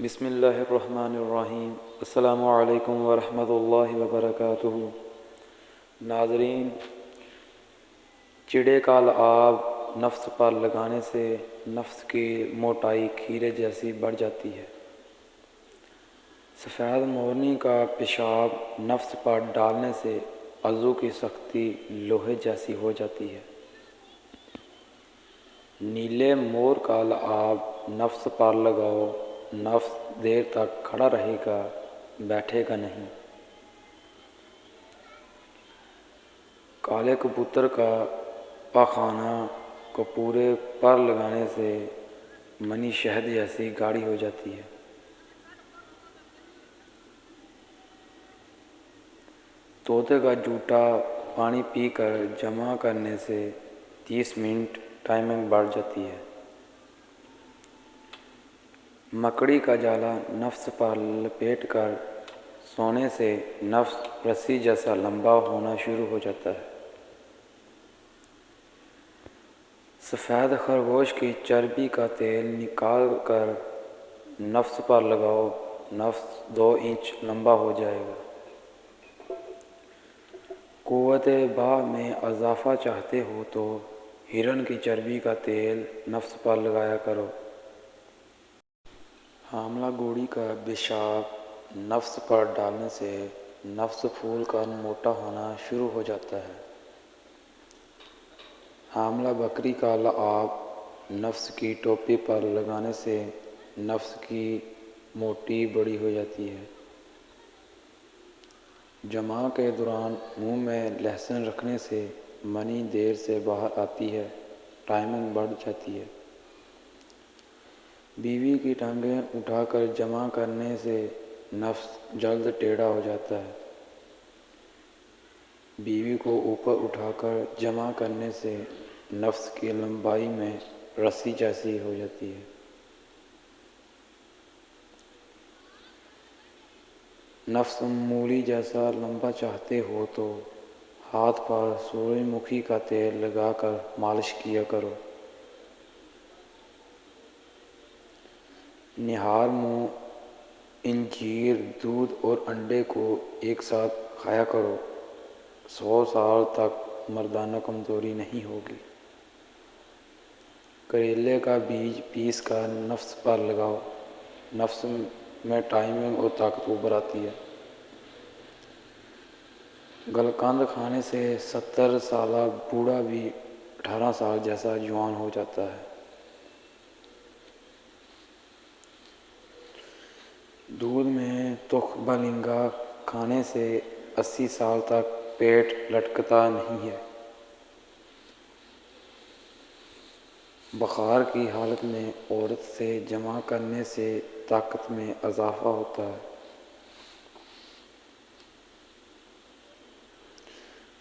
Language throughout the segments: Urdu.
بسم اللہ الرحمن الرحیم۔ السلام علیکم ورحمۃ اللہ وبرکاتہ۔ ناظرین، چڑے کا لعاب نفس پر لگانے سے نفس کی موٹائی کھیرے جیسی بڑھ جاتی ہے۔ سفید مورنی کا پیشاب نفس پر ڈالنے سے عضو کی سختی لوہے جیسی ہو جاتی ہے۔ نیلے مور کا لعاب نفس پر لگاؤ، نفس دیر تک کھڑا رہے گا، بیٹھے گا نہیں۔ کالے کبوتر کا پاخانہ کو پورے پر لگانے سے منی شہد جیسی گاڑھی ہو جاتی ہے۔ طوطے کا جوٹا پانی پی کر جمع کرنے سے 30 منٹ ٹائمنگ بڑھ جاتی ہے۔ مکڑی کا جالا نفس پر لپیٹ کر سونے سے نفس رسی جیسا لمبا ہونا شروع ہو جاتا ہے۔ سفید خرگوش کی چربی کا تیل نکال کر نفس پر لگاؤ، نفس 2 انچ لمبا ہو جائے گا۔ قوت باہ میں اضافہ چاہتے ہو تو ہرن کی چربی کا تیل نفس پر لگایا کرو۔ حاملہ گھوڑی کا پیشاب نفس پر ڈالنے سے نفس پھول کر موٹا ہونا شروع ہو جاتا ہے۔ حاملہ بکری کا لعاب نفس کی ٹوپی پر لگانے سے نفس کی موٹی بڑی ہو جاتی ہے۔ جماع کے دوران منہ میں لہسن رکھنے سے منی دیر سے باہر آتی ہے، ٹائمنگ بڑھ جاتی ہے۔ بیوی کی ٹانگیں اٹھا کر جمع کرنے سے نفس جلد ٹیڑھا ہو جاتا ہے۔ بیوی کو اوپر اٹھا کر جمع کرنے سے نفس کی لمبائی میں رسی جیسی ہو جاتی ہے۔ نفس مولی جیسا لمبا چاہتے ہو تو ہاتھ پر سورج مکھی کا تیل لگا کر مالش کیا کرو۔ نہار منہ انجیر، دودھ اور انڈے کو ایک ساتھ کھایا کرو، 100 سال تک مردانہ کمزوری نہیں ہوگی۔ کریلے کا بیج پیس کر نفس پر لگاؤ، نفس میں ٹائمنگ اور طاقت ابھر آتی ہے۔ گلقند کھانے سے 70 سالہ بوڑھا بھی 18 سال جیسا جوان ہو جاتا ہے۔ دودھ میں تخ بلنگا کھانے سے 80 سال تک پیٹ لٹکتا نہیں ہے۔ بخار کی حالت میں عورت سے جمع کرنے سے طاقت میں اضافہ ہوتا ہے۔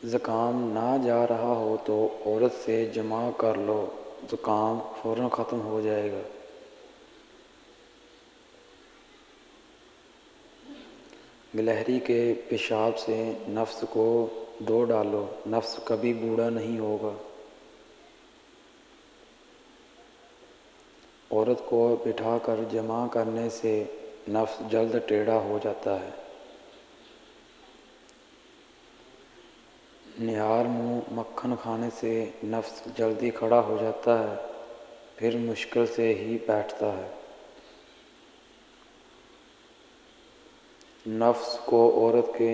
زکام نہ جا رہا ہو تو عورت سے جمع کر لو، زکام فوراً ختم ہو جائے گا۔ گلہری کے پیشاب سے نفس کو دھو ڈالو، نفس کبھی بوڑھا نہیں ہوگا۔ عورت کو بٹھا کر جمع کرنے سے نفس جلد ٹیڑھا ہو جاتا ہے۔ نہار منہ مکھن کھانے سے نفس جلدی کھڑا ہو جاتا ہے، پھر مشکل سے ہی بیٹھتا ہے۔ نفس کو عورت کے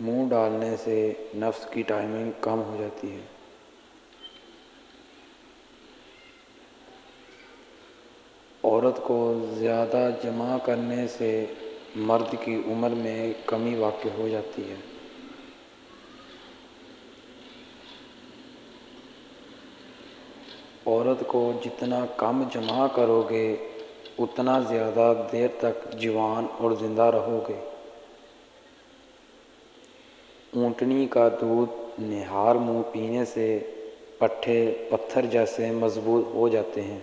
منہ ڈالنے سے نفس کی ٹائمنگ کم ہو جاتی ہے۔ عورت کو زیادہ جمع کرنے سے مرد کی عمر میں کمی واقع ہو جاتی ہے۔ عورت کو جتنا کم جمع کرو گے اتنا زیادہ دیر تک جوان اور زندہ رہو گے۔ اونٹنی کا دودھ نہار منہ پینے سے پٹھے پتھر جیسے مضبوط ہو جاتے ہیں۔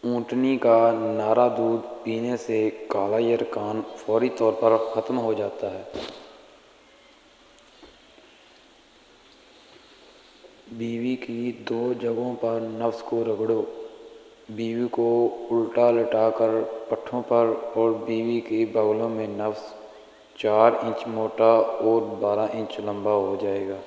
اونٹنی کا نارا دودھ پینے سے کالا یرقان فوری طور پر ختم ہو جاتا ہے۔ بیوی کی 2 جگہوں پر نفس کو رگڑو، بیوی کو الٹا لٹا کر پٹھوں پر اور بیوی کے بغلوں میں نفس 4 انچ موٹا اور 12 انچ لمبا ہو جائے گا۔